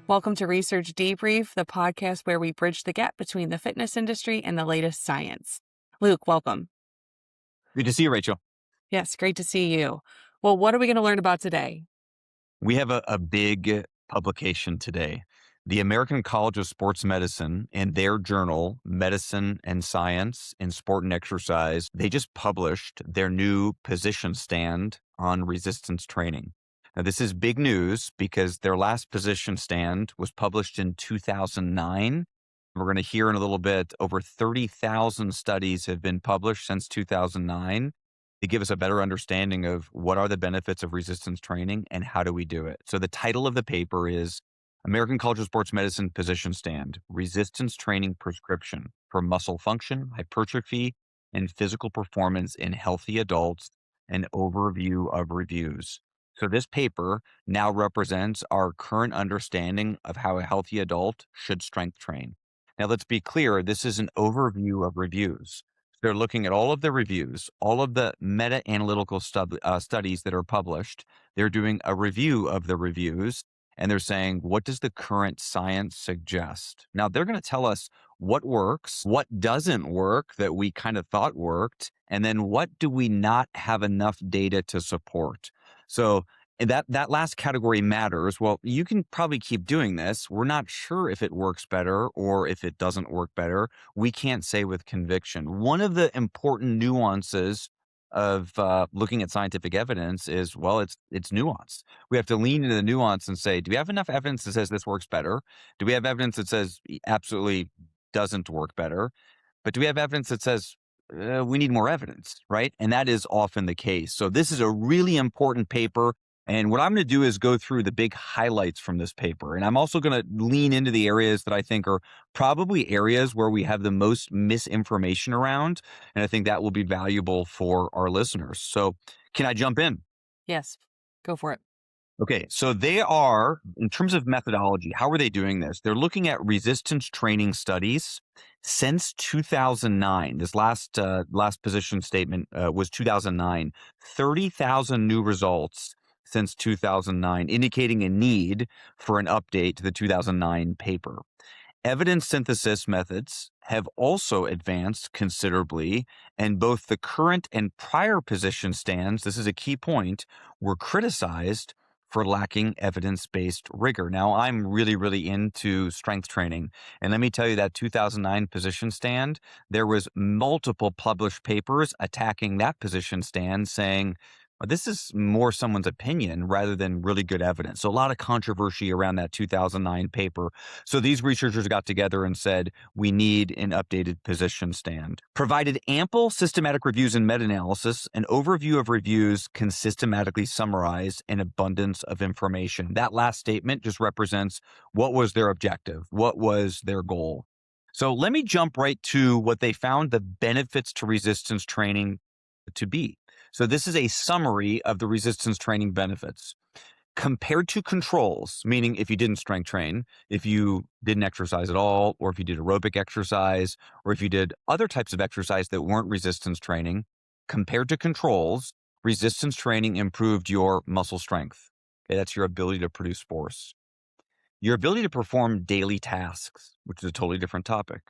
Welcome to Research Debrief, the podcast where we bridge the gap between the fitness industry and the latest science. Luke, welcome. Good to see you, Rachel. Yes, great to see you. Well, what are we going to learn about today? We have a big publication today. The American College of Sports Medicine and their journal, Medicine and Science in Sport and Exercise, they just published their new position stand on resistance training. Now, this is big news because their last position stand was published in 2009. We're going to hear in a little bit, over 30,000 studies have been published since 2009 to give us a better understanding of what are the benefits of resistance training and how do we do it. So the title of the paper is American College of Sports Medicine Position Stand, Resistance Training Prescription for Muscle Function, Hypertrophy, and Physical Performance in Healthy Adults, an Overview of Reviews. So this paper now represents our current understanding of how a healthy adult should strength train. Now, let's be clear, this is an overview of reviews. They're looking at all of the reviews, all of the meta-analytical studies that are published. They're doing a review of the reviews, and they're saying, what does the current science suggest? Now, they're going to tell us what works, what doesn't work that we kind of thought worked, and then what do we not have enough data to support? So that last category matters. Well, you can probably keep doing this. We're not sure if it works better or if it doesn't work better. We can't say with conviction. One of the important nuances of looking at scientific evidence is, well, it's nuance. We have to lean into the nuance and say, do we have enough evidence that says this works better? Do we have evidence that says absolutely doesn't work better? But do we have evidence that says we need more evidence, right? And that is often the case. So this is a really important paper. And what I'm going to do is go through the big highlights from this paper. And I'm also going to lean into the areas that I think are probably areas where we have the most misinformation around. And I think that will be valuable for our listeners. So can I jump in? Yes, go for it. Okay, so they are, in terms of methodology, how are they doing this? They're looking at resistance training studies since 2009. This last position statement was 2009. 30,000 new results since 2009, indicating a need for an update to the 2009 paper. Evidence synthesis methods have also advanced considerably, and both the current and prior position stands, this is a key point, were criticized for lacking evidence-based rigor. Now, I'm really, really into strength training. And let me tell you that 2009 position stand, there was multiple published papers attacking that position stand saying, well, this is more someone's opinion rather than really good evidence. So a lot of controversy around that 2009 paper. So these researchers got together and said, we need an updated position stand. Provided ample systematic reviews and meta-analysis, an overview of reviews can systematically summarize an abundance of information. That last statement just represents what was their objective, what was their goal. So let me jump right to what they found the benefits to resistance training to be. So this is a summary of the resistance training benefits. Compared to controls, meaning if you didn't strength train, if you didn't exercise at all, or if you did aerobic exercise, or if you did other types of exercise that weren't resistance training, compared to controls, resistance training improved your muscle strength. Okay, that's your ability to produce force. Your ability to perform daily tasks, which is a totally different topic.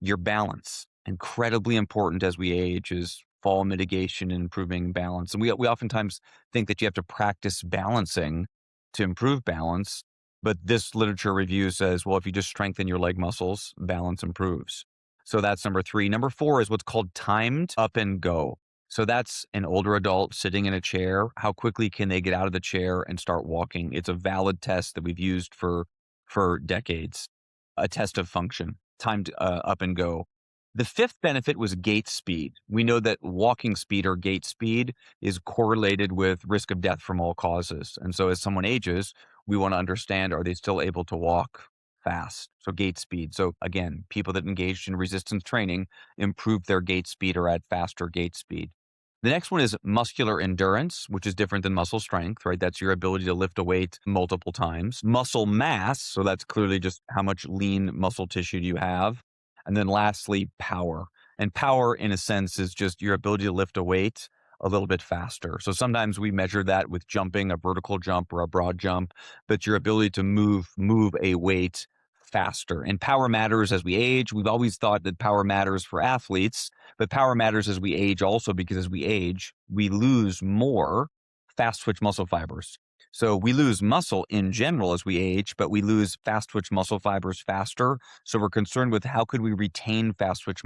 Your balance, incredibly important as we age, is fall mitigation and improving balance. And we oftentimes think that you have to practice balancing to improve balance, but this literature review says, well, if you just strengthen your leg muscles, balance improves. So that's number 3. Number 4 is what's called timed up and go. So that's an older adult sitting in a chair. How quickly can they get out of the chair and start walking? It's a valid test that we've used for decades, a test of function, timed up and go. The 5th benefit was gait speed. We know that walking speed or gait speed is correlated with risk of death from all causes. And so as someone ages, we want to understand, are they still able to walk fast? So gait speed. So again, people that engaged in resistance training improved their gait speed or had faster gait speed. The next one is muscular endurance, which is different than muscle strength, right? That's your ability to lift a weight multiple times. Muscle mass, so that's clearly just how much lean muscle tissue do you have. And then lastly, power. And power, in a sense, is just your ability to lift a weight a little bit faster. So sometimes we measure that with jumping, a vertical jump or a broad jump, but your ability to move a weight faster. And power matters as we age. We've always thought that power matters for athletes, but power matters as we age also, because as we age, we lose more fast twitch muscle fibers. So we lose muscle in general as we age, but we lose fast twitch muscle fibers faster. So we're concerned with how could we retain fast twitch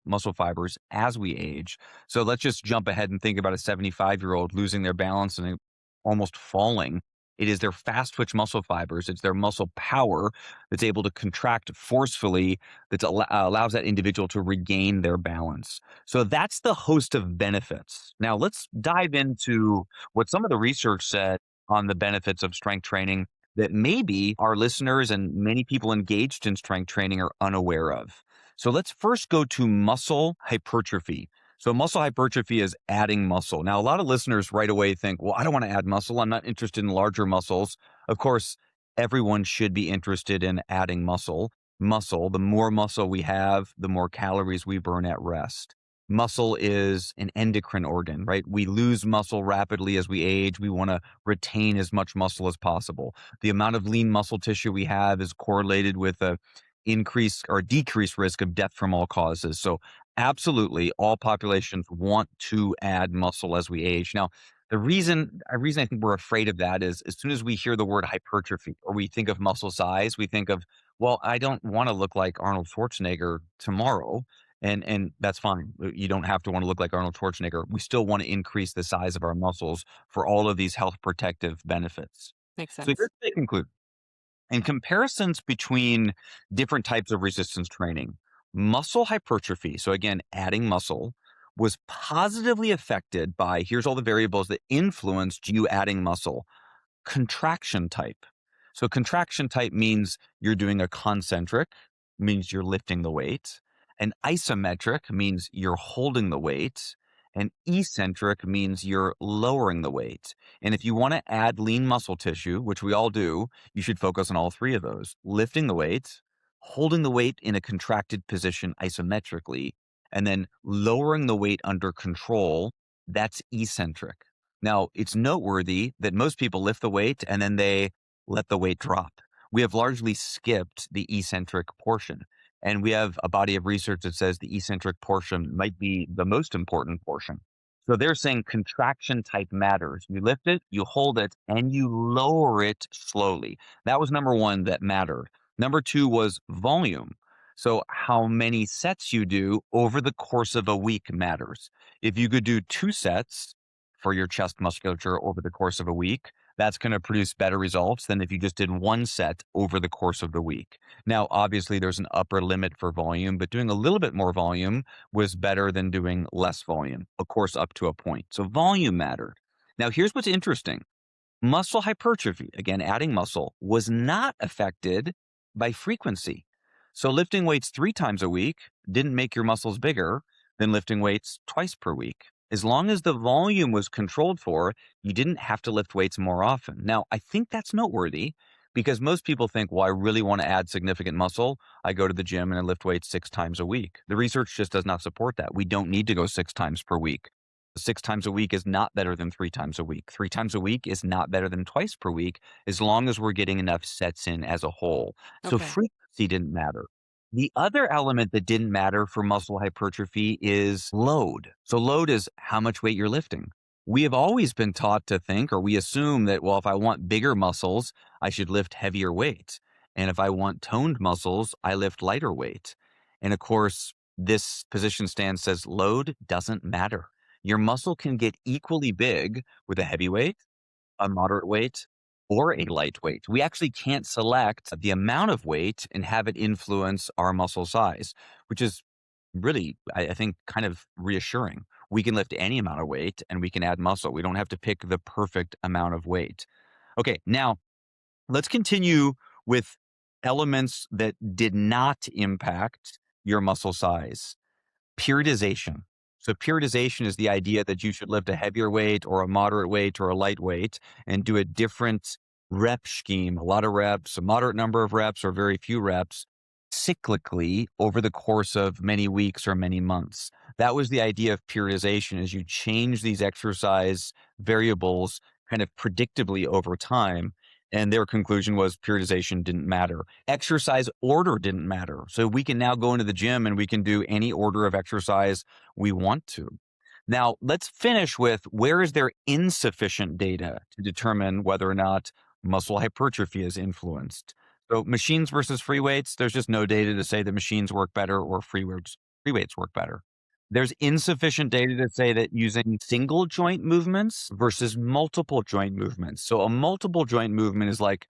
muscle fibers as we age. So let's just jump ahead and think about a 75-year-old losing their balance and almost falling. It is their fast twitch muscle fibers. It's their muscle power that's able to contract forcefully that allows that individual to regain their balance. So that's the host of benefits. Now let's dive into what some of the research said on the benefits of strength training that maybe our listeners and many people engaged in strength training are unaware of. So let's first go to muscle hypertrophy. So muscle hypertrophy is adding muscle. Now, a lot of listeners right away think, well, I don't want to add muscle. I'm not interested in larger muscles. Of course, everyone should be interested in adding muscle. The more muscle we have, the more calories we burn at rest. Muscle is an endocrine organ, right? We lose muscle rapidly as we age. We want to retain as much muscle as possible. The amount of lean muscle tissue we have is correlated with a increase or decrease risk of death from all causes. So absolutely, all populations want to add muscle as we age. Now, the reason I think we're afraid of that is as soon as we hear the word hypertrophy or we think of muscle size, we think of, well, I don't want to look like Arnold Schwarzenegger tomorrow. And that's fine. You don't have to want to look like Arnold Schwarzenegger. We still want to increase the size of our muscles for all of these health protective benefits. Makes So sense. here's what they conclude. In comparisons between different types of resistance training, muscle hypertrophy, so again, adding muscle, was positively affected by, here's all the variables that influenced you adding muscle. Contraction type. So contraction type means you're doing a concentric, means you're lifting the weight. An isometric means you're holding the weight. And eccentric means you're lowering the weight. And if you want to add lean muscle tissue, which we all do, you should focus on all three of those: lifting the weight, holding the weight in a contracted position isometrically, and then lowering the weight under control. That's eccentric. Now, it's noteworthy that most people lift the weight and then they let the weight drop. We have largely skipped the eccentric portion. And we have a body of research that says the eccentric portion might be the most important portion. So they're saying contraction type matters. You lift it, you hold it, and you lower it slowly. That was number one that mattered. Number two was volume. So how many sets you do over the course of a week matters. If you could do 2 sets for your chest musculature over the course of a week, that's going to produce better results than if you just did 1 set over the course of the week. Now, obviously, there's an upper limit for volume, but doing a little bit more volume was better than doing less volume, of course, up to a point. So volume mattered. Now, here's what's interesting. Muscle hypertrophy, again, adding muscle, was not affected by frequency. So lifting weights 3 times a week didn't make your muscles bigger than lifting weights twice per week. As long as the volume was controlled for, you didn't have to lift weights more often. Now, I think that's noteworthy because most people think, well, I really want to add significant muscle. I go to the gym and I lift weights 6 times a week. The research just does not support that. We don't need to go 6 times per week. 6 times a week is not better than 3 times a week. 3 times a week is not better than twice per week, as long as we're getting enough sets in as a whole. So Okay. frequency didn't matter. The other element that didn't matter for muscle hypertrophy is load. So load is how much weight you're lifting. We have always been taught to think, or we assume that, well, if I want bigger muscles, I should lift heavier weight. And if I want toned muscles, I lift lighter weight. And of course, this position stance says load doesn't matter. Your muscle can get equally big with a heavy weight, a moderate weight, or a lightweight. We actually can't select the amount of weight and have it influence our muscle size, which is really, I think, kind of reassuring. We can lift any amount of weight and we can add muscle. We don't have to pick the perfect amount of weight. Okay, now let's continue with elements that did not impact your muscle size. Periodization. So periodization is the idea that you should lift a heavier weight or a moderate weight or a light weight and do a different rep scheme, a lot of reps, a moderate number of reps or very few reps. cyclically over the course of many weeks or many months. That was the idea of periodization, is you change these exercise variables kind of predictably over time. And their conclusion was periodization didn't matter. Exercise order didn't matter. So we can now go into the gym and we can do any order of exercise we want to. Now, let's finish with, where is there insufficient data to determine whether or not muscle hypertrophy is influenced? So machines versus free weights, there's just no data to say that machines work better or free weights work better. There's insufficient data to say that using single joint movements versus multiple joint movements. So a multiple joint movement is like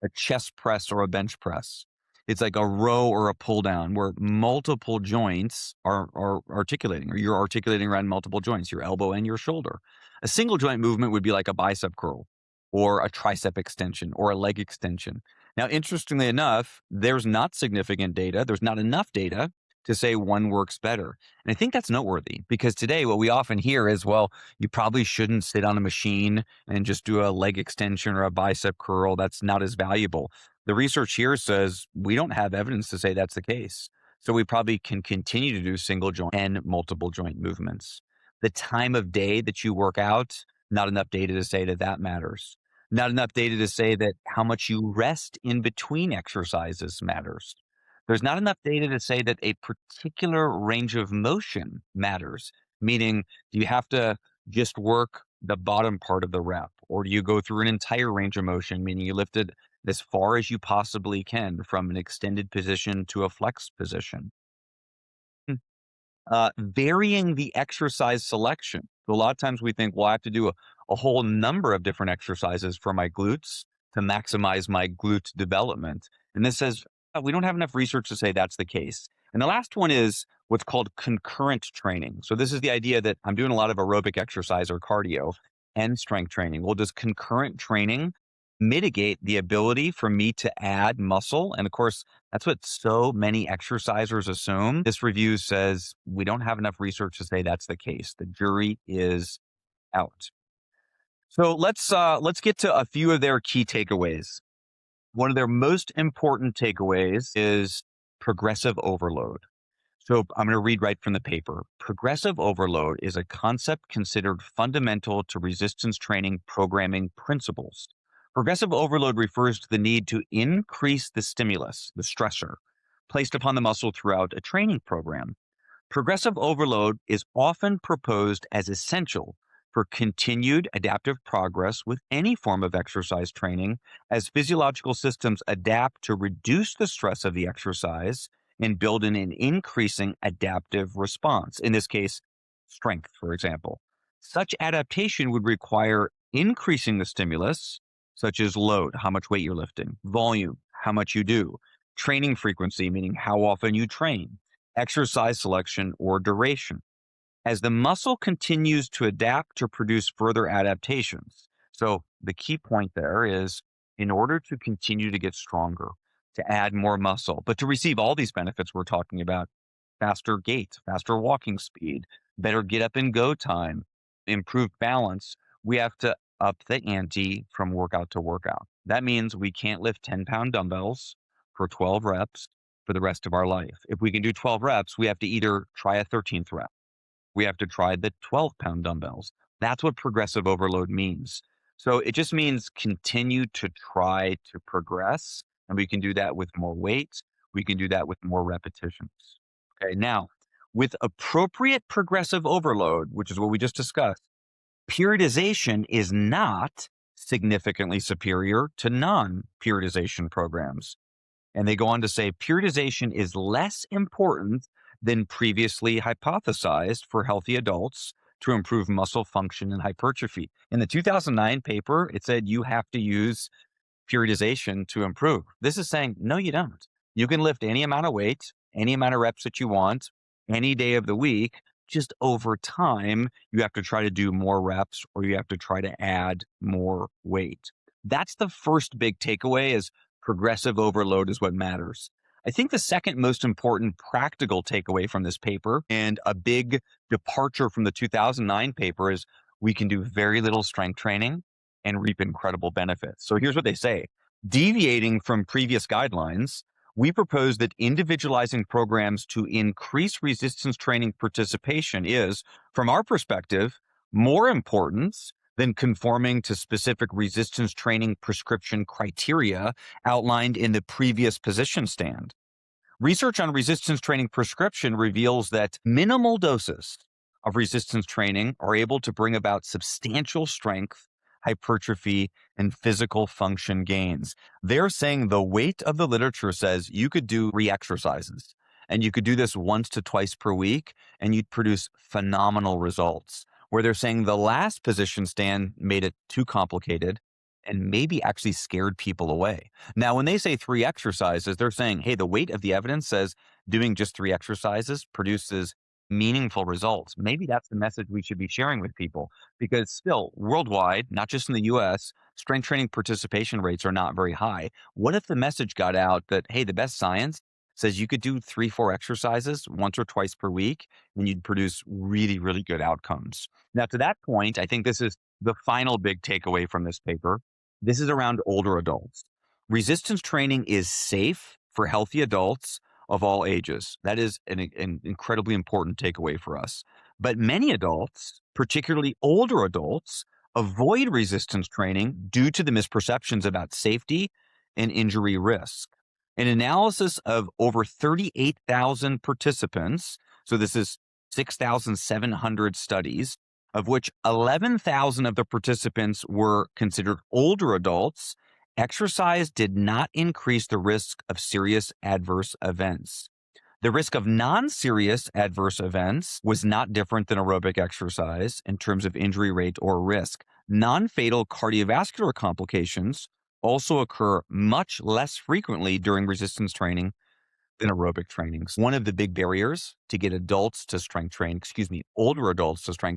a chest press or a bench press. It's like a row or a pull down where multiple joints are articulating, or you're articulating around multiple joints, your elbow and your shoulder. A single joint movement would be like a bicep curl or a tricep extension or a leg extension. Now, interestingly enough, there's not significant data. There's not enough data to say one works better. And I think that's noteworthy, because today what we often hear is, well, you probably shouldn't sit on a machine and just do a leg extension or a bicep curl. That's not as valuable. The research here says we don't have evidence to say that's the case. So we probably can continue to do single joint and multiple joint movements. The time of day that you work out, not enough data to say that that matters. Not enough data to say that how much you rest in between exercises matters. There's not enough data to say that a particular range of motion matters, meaning, do you have to just work the bottom part of the rep, or do you go through an entire range of motion, meaning you lift it as far as you possibly can from an extended position to a flex position? Varying the exercise selection. So a lot of times we think, well, I have to do a whole number of different exercises for my glutes to maximize my glute development. And this says, we don't have enough research to say that's the case. And the last one is what's called concurrent training. So this is the idea that I'm doing a lot of aerobic exercise or cardio and strength training. Well, does concurrent training mitigate the ability for me to add muscle? And of course, that's what so many exercisers assume. This review says we don't have enough research to say that's the case. The jury is out. So let's get to a few of their key takeaways. One of their most important takeaways is progressive overload. So I'm going to read right from the paper. Progressive overload is a concept considered fundamental to resistance training programming principles. Progressive overload refers to the need to increase the stimulus, the stressor, placed upon the muscle throughout a training program. Progressive overload is often proposed as essential for continued adaptive progress with any form of exercise training, as physiological systems adapt to reduce the stress of the exercise and build in an increasing adaptive response. In this case, strength, for example. Such adaptation would require increasing the stimulus, such as load, how much weight you're lifting, volume, how much you do, training frequency, meaning how often you train, exercise selection, or duration, as the muscle continues to adapt to produce further adaptations. So the key point there is, in order to continue to get stronger, to add more muscle, but to receive all these benefits we're talking about, faster gait, faster walking speed, better get up and go time, improved balance, we have to up the ante from workout to workout. That means we can't lift 10-pound dumbbells for 12 reps for the rest of our life. If we can do 12 reps, we have to either try a 13th rep. We have to try the 12-pound dumbbells. That's what progressive overload means. So it just means continue to try to progress. And we can do that with more weight. We can do that with more repetitions. Okay. Now, with appropriate progressive overload, which is what we just discussed, periodization is not significantly superior to non-periodization programs. And they go on to say periodization is less important than previously hypothesized for healthy adults to improve muscle function and hypertrophy. In the 2009 paper, it said you have to use periodization to improve. This is saying, no, you don't. You can lift any amount of weight, any amount of reps that you want, any day of the week. Just over time, you have to try to do more reps, or you have to try to add more weight. That's the first big takeaway, is progressive overload is what matters. I think the second most important practical takeaway from this paper, and a big departure from the 2009 paper, is we can do very little strength training and reap incredible benefits. So here's what they say. Deviating from previous guidelines, We propose that individualizing programs to increase resistance training participation is, from our perspective, more important than conforming to specific resistance training prescription criteria outlined in the previous position stand. Research on resistance training prescription reveals that minimal doses of resistance training are able to bring about substantial strength, hypertrophy, and physical function gains. They're saying the weight of the literature says you could do 3 exercises and you could do this once to twice per week and you'd produce phenomenal results. Where they're saying the last position stand made it too complicated and maybe actually scared people away. Now, when they say 3 exercises, they're saying, hey, the weight of the evidence says doing just 3 exercises produces meaningful results. Maybe that's the message we should be sharing with people, because still worldwide, not just in the US, strength training participation rates are not very high. What if the message got out that, hey, the best science says you could do 3, 4 exercises once or twice per week and you'd produce really, really good outcomes. Now, to that point, I think this is the final big takeaway from this paper. This is around older adults. Resistance training is safe for healthy adults of all ages. That is an incredibly important takeaway for us. But many adults, particularly older adults, avoid resistance training due to the misperceptions about safety and injury risk. An analysis of over 38,000 participants, so this is 6,700 studies, of which 11,000 of the participants were considered older adults, exercise did not increase the risk of serious adverse events. The risk of non-serious adverse events was not different than aerobic exercise in terms of injury rate or risk. Non-fatal cardiovascular complications also occur much less frequently during resistance training than aerobic trainings. One of the big barriers to get older adults to strength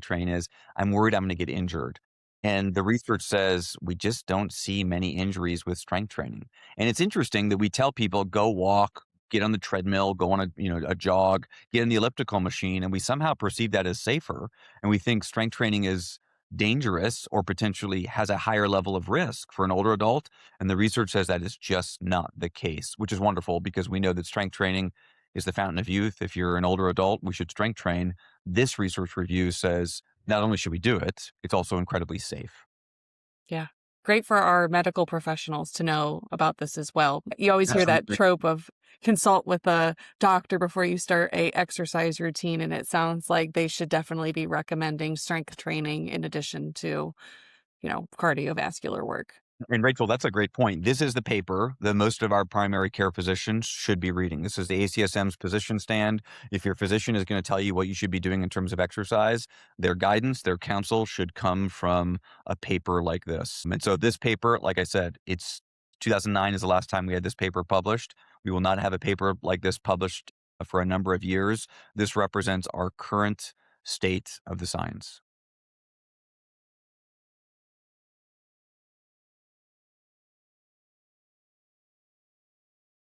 train is, I'm worried I'm going to get injured. And the research says we just don't see many injuries with strength training. And it's interesting that we tell people, go walk, get on the treadmill, go on a jog, get in the elliptical machine, and we somehow perceive that as safer. And we think strength training is dangerous or potentially has a higher level of risk for an older adult. And the research says that is just not the case, which is wonderful because we know that strength training is the fountain of youth. If you're an older adult, we should strength train. This research review says not only should we do it, it's also incredibly safe. Yeah. Great for our medical professionals to know about this as well. You always hear that Absolutely. trope of consult with a doctor before you start a exercise routine. And it sounds like they should definitely be recommending strength training in addition to, cardiovascular work. And Rachel, that's a great point. This is the paper that most of our primary care physicians should be reading. This is the ACSM's position stand. If your physician is going to tell you what you should be doing in terms of exercise, their guidance, their counsel should come from a paper like this. And so this paper, like I said, it's 2009 is the last time we had this paper published. We will not have a paper like this published for a number of years. This represents our current state of the science.